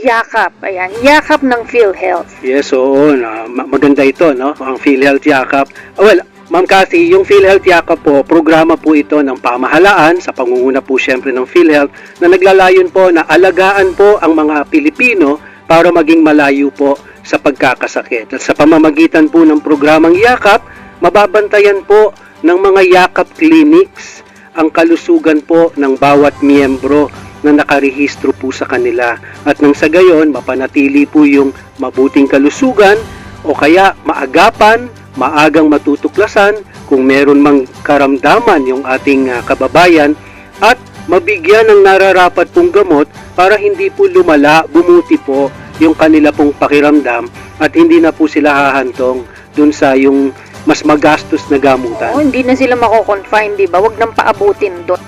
Yakap. Ayan, yakap ng PhilHealth. Yes, oo. Maganda ito, no? Ang PhilHealth Yakap. Well, Ma'am Cathy, yung PhilHealth Yakap po, programa po ito ng pamahalaan sa pangunguna po siyempre ng PhilHealth na naglalayon po na alagaan po ang mga Pilipino para maging malayo po sa pagkakasakit. At sa pamamagitan po ng programang Yakap, mababantayan po ng mga Yakap clinics ang kalusugan po ng bawat miyembro na nakarehistro po sa kanila. At nang sa gayon, mapanatili po yung mabuting kalusugan o kaya maagapan, maagang matutuklasan kung meron mang karamdaman yung ating kababayan at mabigyan ng nararapat pong gamot para hindi po lumala, bumuti po yung kanila pong pakiramdam at hindi na po sila hahantong dun sa yung mas magastos na gamutan. Oo, hindi na sila mako-confine, di ba? Huwag nang paabutin doon.